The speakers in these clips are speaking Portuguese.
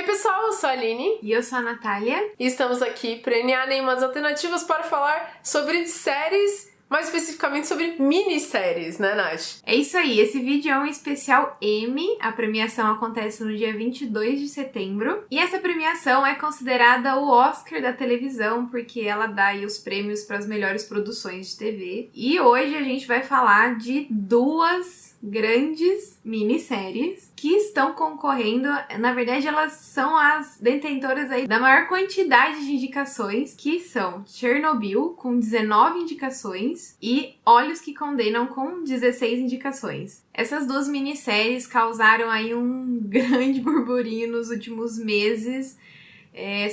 Hey pessoal, eu sou a Aline. E eu sou a Natália. E estamos aqui para umas alternativas para falar sobre séries, mais especificamente sobre minisséries, né, Nath? É isso aí, esse vídeo é um especial Emmy. A premiação acontece no dia 22 de setembro. E essa premiação é considerada o Oscar da televisão, porque ela dá aí os prêmios para as melhores produções de TV. E hoje a gente vai falar de duas grandes minisséries que estão concorrendo. Na verdade, elas são as detentoras aí da maior quantidade de indicações, que são Chernobyl, com 19 indicações, e Olhos que Condenam, com 16 indicações. Essas duas minisséries causaram aí um grande burburinho nos últimos meses,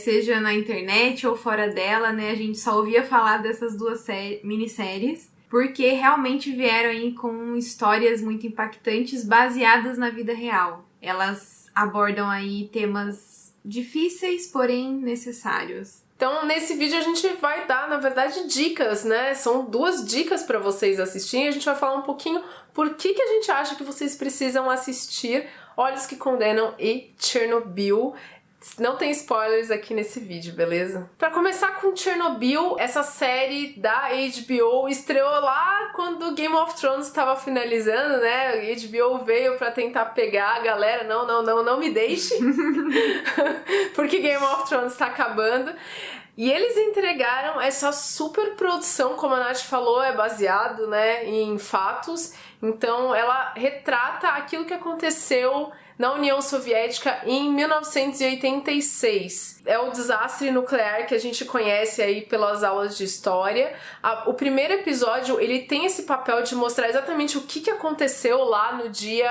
seja na internet ou fora dela, né? A gente só ouvia falar dessas duas minisséries, porque realmente vieram aí com histórias muito impactantes baseadas na vida real. Elas abordam aí temas difíceis, porém necessários. Então, nesse vídeo a gente vai dar, na verdade, dicas, né? São duas dicas para vocês assistirem. A gente vai falar um pouquinho por que a gente acha que vocês precisam assistir Olhos que Condenam e Chernobyl. Não tem spoilers aqui nesse vídeo, beleza? Pra começar com Chernobyl, essa série da HBO estreou lá quando Game of Thrones estava finalizando, né? A HBO veio pra tentar pegar a galera, não me deixe, porque Game of Thrones tá acabando. E eles entregaram essa super produção, como a Nath falou, é baseado, né, em fatos. Então ela retrata aquilo que aconteceu na União Soviética em 1986. É o desastre nuclear que a gente conhece aí pelas aulas de história. O primeiro episódio, ele tem esse papel de mostrar exatamente o que aconteceu lá no dia,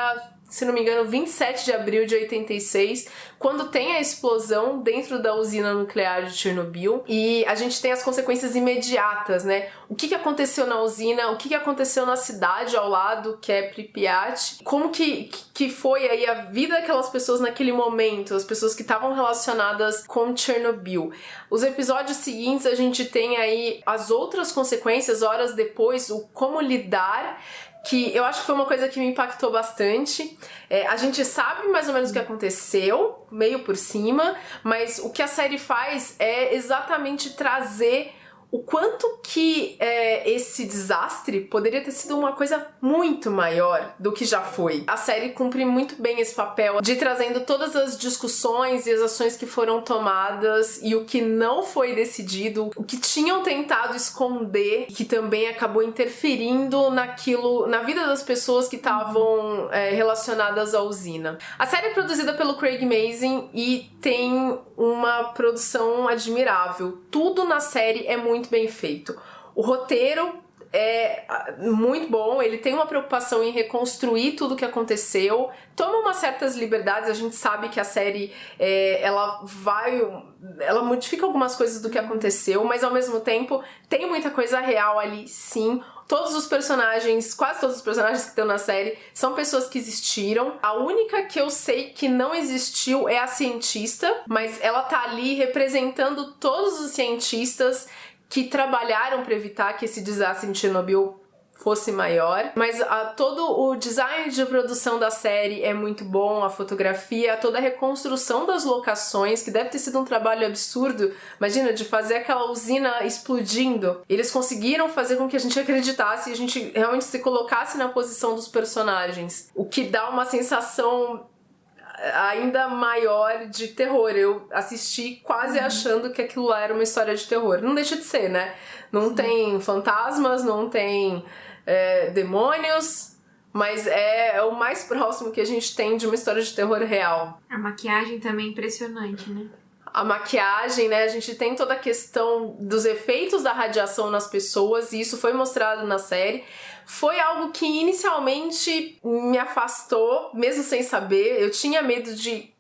se não me engano, 27 de abril de 86, quando tem a explosão dentro da usina nuclear de Chernobyl, e a gente tem as consequências imediatas, né? O que aconteceu na usina, o que aconteceu na cidade ao lado, que é Pripyat, como que foi aí a vida daquelas pessoas naquele momento, as pessoas que estavam relacionadas com Chernobyl. Os episódios seguintes a gente tem aí as outras consequências, horas depois, o como lidar, que eu acho que foi uma coisa que me impactou bastante. A gente sabe mais ou menos o que aconteceu, meio por cima, mas o que a série faz é exatamente trazer o quanto que esse desastre poderia ter sido uma coisa muito maior do que já foi. A série cumpre muito bem esse papel de trazendo todas as discussões e as ações que foram tomadas e o que não foi decidido, o que tinham tentado esconder, que também acabou interferindo na vida das pessoas que estavam relacionadas à usina. A série é produzida pelo Craig Mazin e tem uma produção admirável. Tudo na série é muito bem feito. O roteiro é muito bom, ele tem uma preocupação em reconstruir tudo o que aconteceu, toma umas certas liberdades. A gente sabe que a série ela modifica algumas coisas do que aconteceu, mas ao mesmo tempo tem muita coisa real ali, sim. Todos os personagens, quase todos os personagens que estão na série são pessoas que existiram. A única que eu sei que não existiu é a cientista, mas ela tá ali representando todos os cientistas que trabalharam para evitar que esse desastre em Chernobyl fosse maior. Mas todo o design de produção da série é muito bom, a fotografia, toda a reconstrução das locações, que deve ter sido um trabalho absurdo. Imagina, de fazer aquela usina explodindo. Eles conseguiram fazer com que a gente acreditasse e a gente realmente se colocasse na posição dos personagens, o que dá uma sensação ainda maior de terror. Eu assisti quase achando que aquilo lá era uma história de terror. Não deixa de ser, né? Não tem fantasmas, não tem demônios, mas é o mais próximo que a gente tem de uma história de terror real. A maquiagem também é impressionante, né? A maquiagem, né? A gente tem toda a questão dos efeitos da radiação nas pessoas, e isso foi mostrado na série. Foi algo que inicialmente me afastou, mesmo sem saber. Eu tinha medo de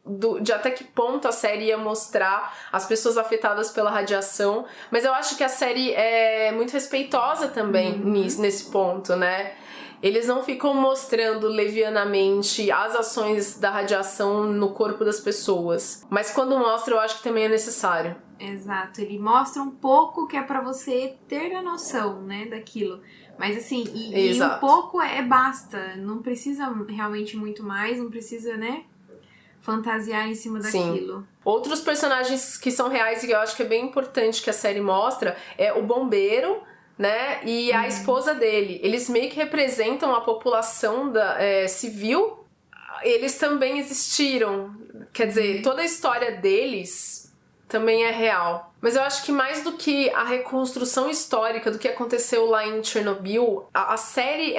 até que ponto a série ia mostrar as pessoas afetadas pela radiação, mas eu acho que a série é muito respeitosa também nesse ponto, né? Eles não ficam mostrando levianamente as ações da radiação no corpo das pessoas. Mas quando mostra, eu acho que também é necessário. Exato, ele mostra um pouco que é pra você ter a noção, né, daquilo. Mas assim, e um pouco basta. Não precisa realmente muito mais, não precisa, né, fantasiar em cima daquilo. Outros personagens que são reais e que eu acho que é bem importante que a série mostra é o bombeiro, né, e a esposa dele. Eles meio que representam a população civil. Eles também existiram. Quer dizer, toda a história deles também é real. Mas eu acho que mais do que a reconstrução histórica do que aconteceu lá em Chernobyl, a série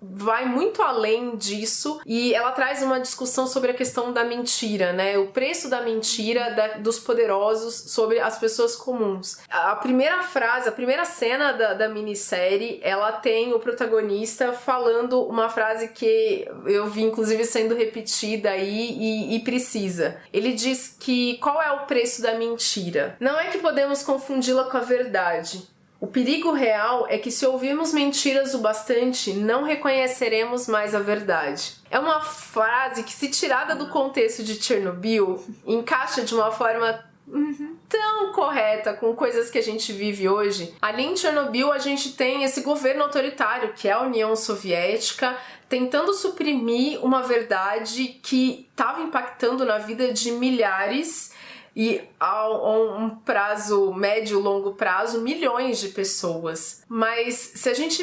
vai muito além disso e ela traz uma discussão sobre a questão da mentira, né? O preço da mentira dos poderosos sobre as pessoas comuns. A primeira frase, a primeira cena da minissérie, ela tem o protagonista falando uma frase que eu vi inclusive sendo repetida aí e precisa. Ele diz que qual é o preço da mentira? Não é que podemos confundi-la com a verdade. O perigo real é que se ouvirmos mentiras o bastante, não reconheceremos mais a verdade. É uma frase que, se tirada do contexto de Chernobyl, encaixa de uma forma tão correta com coisas que a gente vive hoje. Ali em Chernobyl a gente tem esse governo autoritário, que é a União Soviética, tentando suprimir uma verdade que estava impactando na vida de milhares e a um prazo médio, longo prazo, milhões de pessoas. Mas se a gente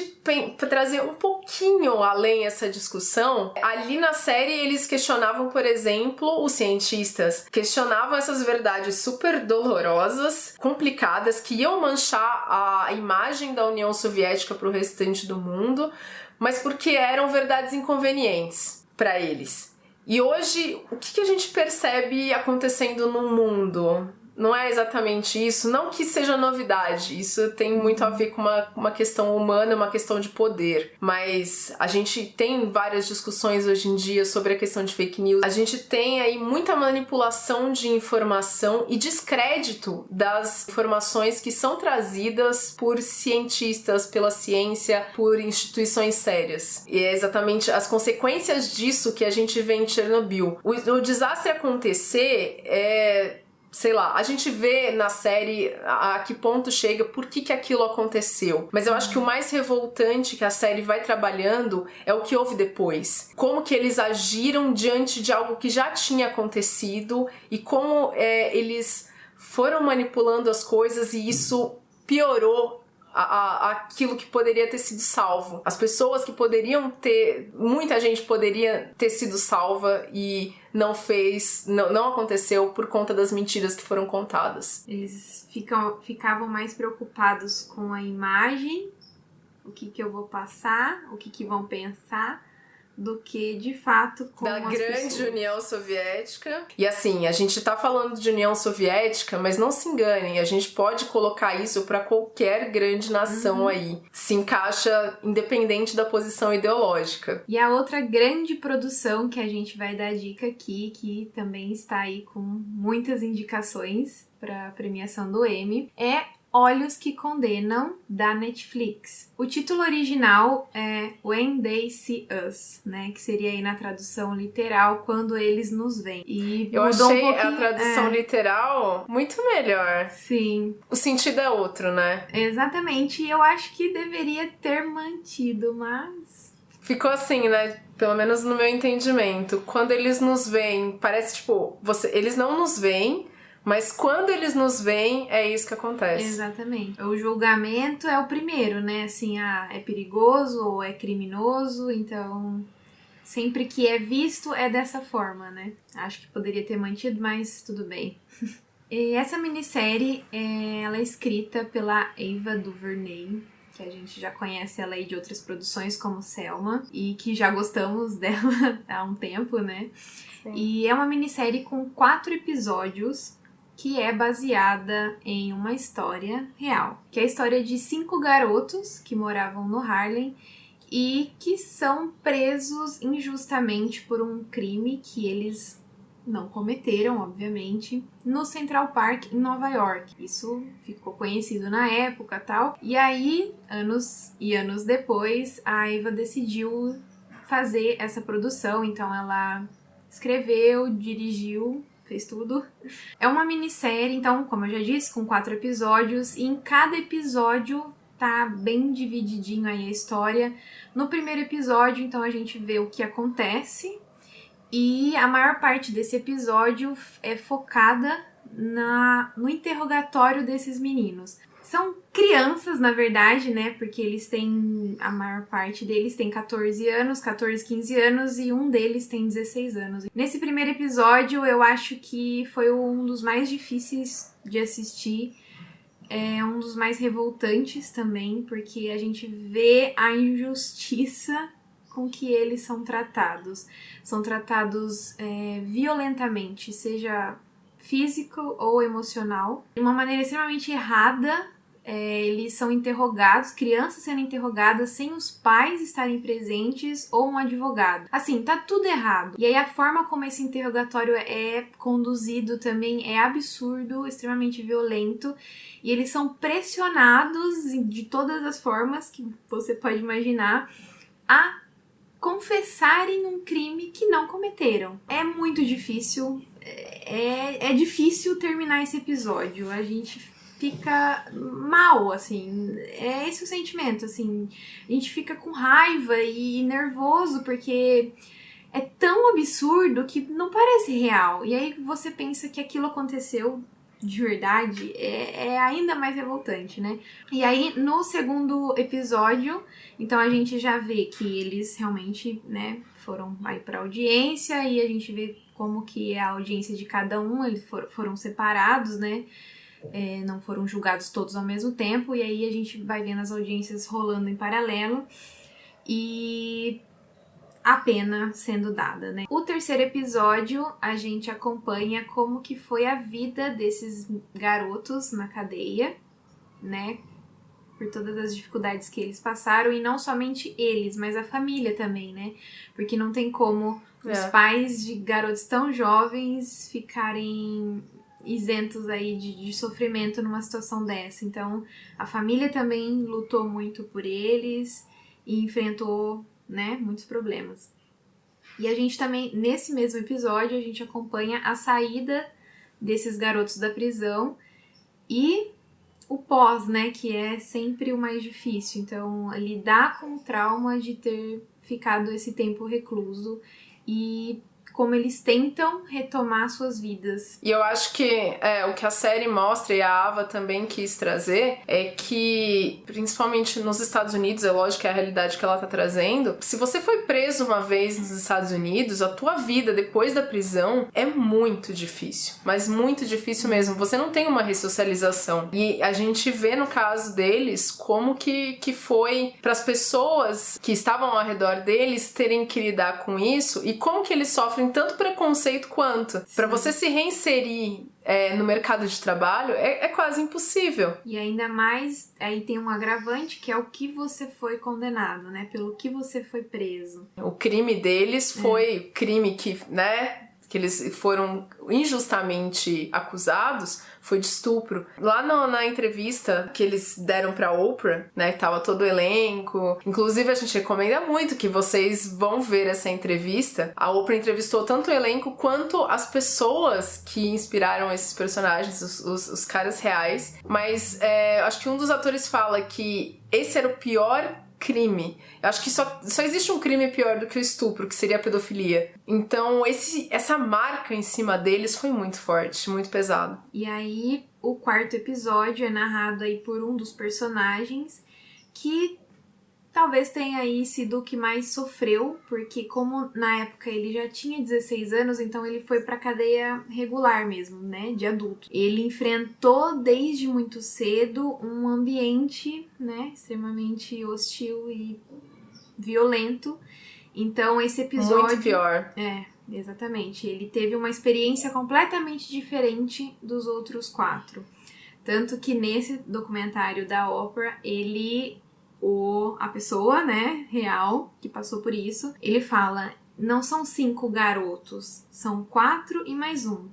trazer um pouquinho além essa discussão, ali na série eles questionavam, por exemplo, os cientistas questionavam essas verdades super dolorosas, complicadas, que iam manchar a imagem da União Soviética para o restante do mundo, mas porque eram verdades inconvenientes para eles. E hoje, o que a gente percebe acontecendo no mundo? Não é exatamente isso, não que seja novidade, isso tem muito a ver com uma questão humana, uma questão de poder, mas a gente tem várias discussões hoje em dia sobre a questão de fake news, a gente tem aí muita manipulação de informação e descrédito das informações que são trazidas por cientistas, pela ciência, por instituições sérias. E é exatamente as consequências disso que a gente vê em Chernobyl. O desastre acontecer sei lá, a gente vê na série a que ponto chega, por que aquilo aconteceu. Mas eu acho que o mais revoltante que a série vai trabalhando é o que houve depois. Como que eles agiram diante de algo que já tinha acontecido e como eles foram manipulando as coisas e isso piorou aquilo que poderia ter sido salvo. As pessoas que poderiam ter... Muita gente poderia ter sido salva e não fez, não aconteceu por conta das mentiras que foram contadas. Eles ficavam mais preocupados com a imagem, o que eu vou passar, o que vão pensar, do que de fato com da as grande pessoas. União Soviética. E assim, a gente tá falando de União Soviética, mas não se enganem, a gente pode colocar isso para qualquer grande nação aí. Se encaixa independente da posição ideológica. E a outra grande produção que a gente vai dar dica aqui, que também está aí com muitas indicações para a premiação do Emmy, é Olhos que Condenam, da Netflix. O título original é When They See Us, né? Que seria aí na tradução literal, Quando Eles Nos Veem. E eu mudou achei um pouquinho, a tradução literal muito melhor. Sim. O sentido é outro, né? Exatamente. E eu acho que deveria ter mantido, mas... Ficou assim, né? Pelo menos no meu entendimento. Quando eles nos veem, parece tipo... eles não nos veem, mas quando eles nos veem, é isso que acontece. Exatamente. O julgamento é o primeiro, né? Assim, é perigoso ou é criminoso, então sempre que é visto é dessa forma, né? Acho que poderia ter mantido, mas tudo bem. E essa minissérie, ela é escrita pela Ava DuVernay, que a gente já conhece ela aí de outras produções como Selma, e que já gostamos dela há um tempo, né? Sim. E é uma minissérie com 4 episódios, que é baseada em uma história real, que é a história de 5 garotos que moravam no Harlem e que são presos injustamente por um crime que eles não cometeram, obviamente, no Central Park, em Nova York. Isso ficou conhecido na época e tal. E aí, anos e anos depois, a Ava decidiu fazer essa produção, então ela escreveu, dirigiu, fez tudo. É uma minissérie, então, como eu já disse, com 4 episódios, e em cada episódio tá bem divididinho aí a história. No primeiro episódio, então, a gente vê o que acontece, E a maior parte desse episódio é focada no interrogatório desses meninos. São crianças, na verdade, né? Porque eles têm, a maior parte deles tem 14 anos, 14, 15 anos e um deles tem 16 anos. Nesse primeiro episódio, eu acho que foi um dos mais difíceis de assistir. É um dos mais revoltantes também, porque a gente vê a injustiça com que eles são tratados. São tratados violentamente, seja físico ou emocional, de uma maneira extremamente errada. Eles são interrogados, crianças sendo interrogadas sem os pais estarem presentes ou um advogado. Assim, tá tudo errado. E aí a forma como esse interrogatório é conduzido também é absurdo, extremamente violento. E eles são pressionados de todas as formas que você pode imaginar a confessarem um crime que não cometeram. É muito difícil. É difícil terminar esse episódio. A gente fica mal, assim, é esse o sentimento, assim, a gente fica com raiva e nervoso, porque é tão absurdo que não parece real, e aí você pensa que aquilo aconteceu de verdade, é ainda mais revoltante, né? E aí, no segundo episódio, então a gente já vê que eles realmente, né, foram aí pra audiência, e a gente vê como que é a audiência de cada um, eles foram separados, né? Não foram julgados todos ao mesmo tempo, e aí a gente vai vendo as audiências rolando em paralelo e a pena sendo dada, né? O terceiro episódio, a gente acompanha como que foi a vida desses garotos na cadeia, né? Por todas as dificuldades que eles passaram, e não somente eles, mas a família também, né? Porque não tem como os pais de garotos tão jovens ficarem isentos aí de sofrimento numa situação dessa. Então, a família também lutou muito por eles e enfrentou, né, muitos problemas. E a gente também, nesse mesmo episódio, a gente acompanha a saída desses garotos da prisão e o pós, né, que é sempre o mais difícil. Então, lidar com o trauma de ter ficado esse tempo recluso e como eles tentam retomar suas vidas. E eu acho que o que a série mostra, e a Ava também quis trazer, é que, principalmente nos Estados Unidos, é lógico que é a realidade que ela tá trazendo, se você foi preso uma vez nos Estados Unidos, a tua vida depois da prisão é muito difícil, mas muito difícil mesmo. Você não tem uma ressocialização. E a gente vê no caso deles como que foi para as pessoas que estavam ao redor deles terem que lidar com isso, e como que eles sofrem tanto preconceito quanto. Para você se reinserir no mercado de trabalho é quase impossível. E ainda mais, aí tem um agravante, que é o que você foi condenado, né? Pelo que você foi preso. O crime deles foi crime que, né, que eles foram injustamente acusados, foi de estupro. Lá na entrevista que eles deram pra Oprah, né, tava todo o elenco. Inclusive, a gente recomenda muito que vocês vão ver essa entrevista. A Oprah entrevistou tanto o elenco quanto as pessoas que inspiraram esses personagens, os caras reais. Mas acho que um dos atores fala que esse era o pior crime. Eu acho que só existe um crime pior do que o estupro, que seria a pedofilia. Então, essa marca em cima deles foi muito forte, muito pesado. E aí, o quarto episódio é narrado aí por um dos personagens que talvez tenha aí sido o que mais sofreu, porque como na época ele já tinha 16 anos, então ele foi pra cadeia regular mesmo, né, de adulto. Ele enfrentou desde muito cedo um ambiente, né, extremamente hostil e violento. Então esse episódio... Muito pior. Exatamente. Ele teve uma experiência completamente diferente dos outros 4. Tanto que nesse documentário da Oprah, a pessoa, né, real, que passou por isso, ele fala, não são 5 garotos, são 4 e mais um.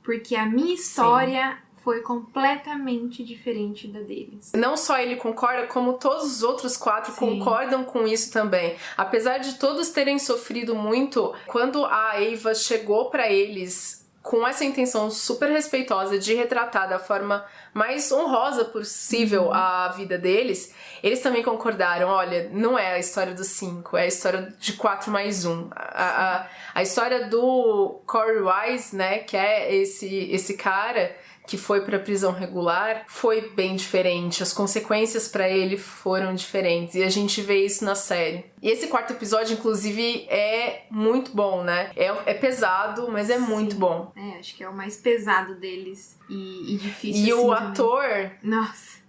Porque a minha história foi completamente diferente da deles. Não só ele concorda, como todos os outros 4 concordam com isso também. Apesar de todos terem sofrido muito, quando a Ava chegou pra eles com essa intenção super respeitosa de retratar da forma mais honrosa possível a vida deles, eles também concordaram, olha, não é a história dos 5, é a história de 4 mais 1. A história do Corey Wise, né, que é esse cara que foi pra prisão regular, foi bem diferente. As consequências pra ele foram diferentes. E a gente vê isso na série. E esse 4º episódio, inclusive, é muito bom, né? É pesado, mas é muito bom. Acho que é o mais pesado deles. E difícil, E assim, o também. ator... Nossa.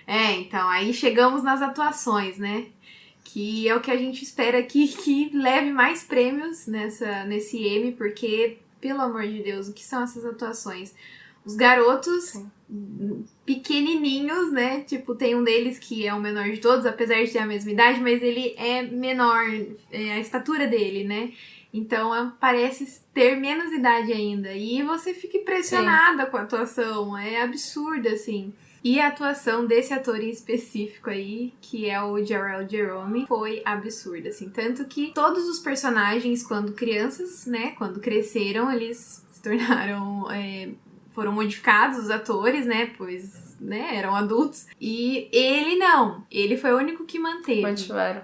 Então, aí chegamos nas atuações, né? Que é o que a gente espera aqui, que leve mais prêmios nesse Emmy, porque, pelo amor de Deus, o que são essas atuações? Os garotos pequenininhos, né? Tipo, tem um deles que é o menor de todos, apesar de ter a mesma idade, mas ele é menor, a estatura dele, né? Então, parece ter menos idade ainda. E você fica impressionada com a atuação. É absurda, assim. E a atuação desse ator em específico aí, que é o Jharrel Jerome, foi absurda, assim. Tanto que todos os personagens, quando crianças, né? Quando cresceram, eles se tornaram... foram modificados os atores, né? Pois, né, eram adultos. E ele não. Ele foi o único que manteve. Mantiveram.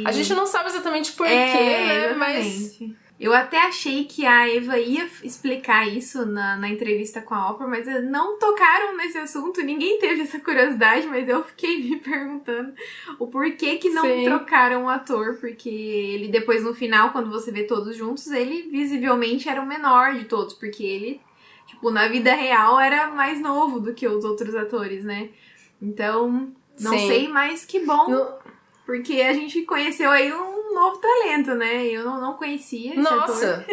A gente não sabe exatamente porquê, né? Exatamente. Mas... Eu até achei que a Eva ia explicar isso na entrevista com a Oprah, mas não tocaram nesse assunto, ninguém teve essa curiosidade, mas eu fiquei me perguntando o porquê que não trocaram o ator, porque ele depois no final, quando você vê todos juntos, ele visivelmente era o menor de todos, porque ele, tipo, na vida real era mais novo do que os outros atores, né? Então, não sei, mas que bom, porque a gente conheceu aí um novo talento, né? Eu não conhecia esse ator.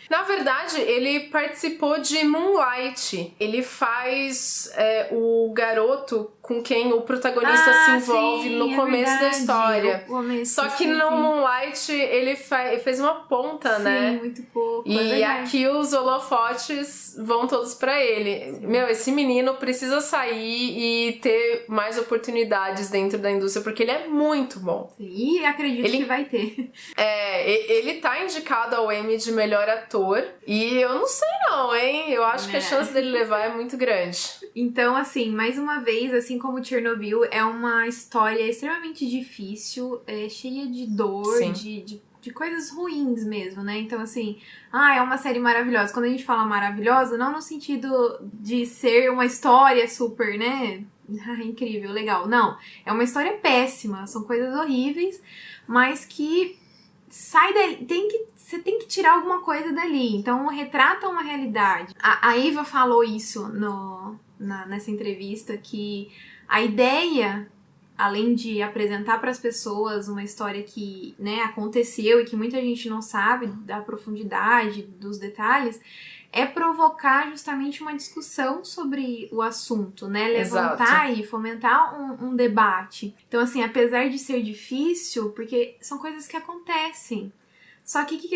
Na verdade, ele participou de Moonlight. Ele faz o garoto com quem o protagonista se envolve no começo da história. Só que no Moonlight ele fez uma ponta, né? Sim, muito pouco. E aqui os holofotes vão todos pra ele. Sim. Meu, esse menino precisa sair e ter mais oportunidades dentro da indústria, porque ele é muito bom. Sim, e acredito que vai ter. Ele tá indicado ao Emmy de melhor ator. E eu não sei não, hein? Eu acho que a chance dele levar é muito grande. Então, assim, mais uma vez, assim como Chernobyl, é uma história extremamente difícil, cheia de dor, de coisas ruins mesmo, né? Então, assim, é uma série maravilhosa. Quando a gente fala maravilhosa, não no sentido de ser uma história super, né? Incrível, legal. Não, é uma história péssima, são coisas horríveis, mas que sai dali, você tem que tirar alguma coisa dali. Então, retrata uma realidade. A Eva falou isso nessa entrevista, que a ideia, além de apresentar para as pessoas uma história que, né, aconteceu e que muita gente não sabe da profundidade, dos detalhes, é provocar justamente uma discussão sobre o assunto, né? Levantar e fomentar um debate. Então, assim, apesar de ser difícil, porque são coisas que acontecem. Só que o que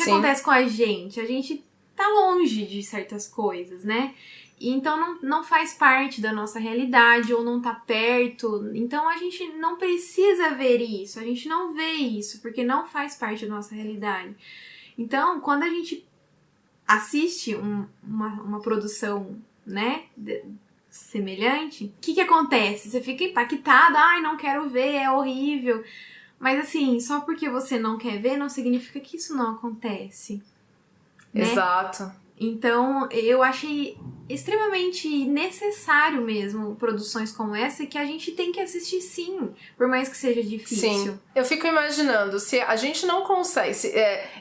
acontece com a gente? A gente tá longe de certas coisas, né? E então não faz parte da nossa realidade ou não tá perto. Então a gente não precisa ver isso, a gente não vê isso, porque não faz parte da nossa realidade. Então, quando a gente assiste uma produção, né, semelhante, o que acontece? Você fica impactada, não quero ver, é horrível. Mas assim, só porque você não quer ver, não significa que isso não acontece. Né? Exato. Então, eu achei extremamente necessário mesmo produções como essa, que a gente tem que assistir sim, por mais que seja difícil. Sim, eu fico imaginando, se a gente não consegue,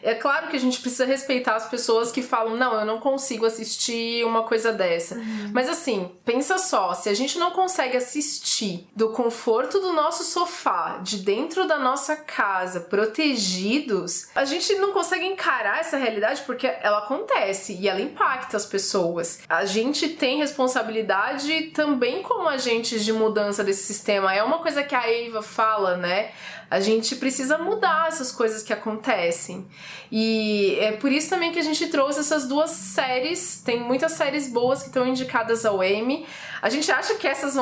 é claro que a gente precisa respeitar as pessoas que falam, não, eu não consigo assistir uma coisa dessa, mas assim, pensa só, se a gente não consegue assistir do conforto do nosso sofá, de dentro da nossa casa, protegidos, a gente não consegue encarar essa realidade porque ela acontece e ela impacta as pessoas. A gente tem responsabilidade também como agentes de mudança desse sistema. É uma coisa que a Eva fala, né? A gente precisa mudar essas coisas que acontecem. E é por isso também que a gente trouxe essas duas séries. Tem muitas séries boas que estão indicadas ao Emmy. A gente acha que essas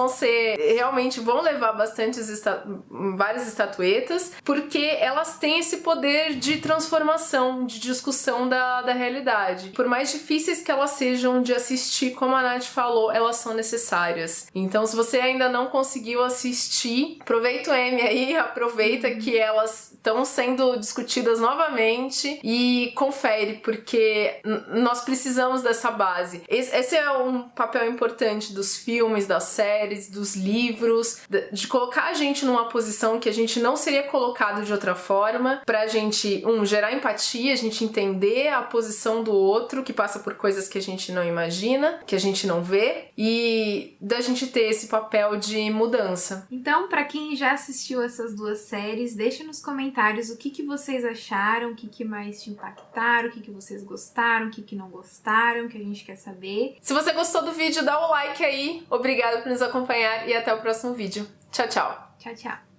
realmente vão levar várias estatuetas, porque elas têm esse poder de transformação, de discussão da realidade. Por mais difíceis que elas sejam de assistir, como a Nath falou, elas são necessárias. Então, se você ainda não conseguiu assistir, aproveita o Emmy aí, aproveita que elas estão sendo discutidas novamente e confere, porque nós precisamos dessa base. Esse é um papel importante dos filmes, das séries, dos livros, de colocar a gente numa posição que a gente não seria colocado de outra forma, pra gente, gerar empatia, a gente entender a posição do outro, que passa por coisas que a gente não imagina, que a gente não vê, e da gente ter esse papel de mudança. Então, pra quem já assistiu essas duas séries, deixa nos comentários o que vocês acharam, o que mais te impactaram, o que vocês gostaram, o que não gostaram, que a gente quer saber. Se você gostou do vídeo, dá o like aí. Obrigada por nos acompanhar e até o próximo vídeo. Tchau, tchau! Tchau, tchau!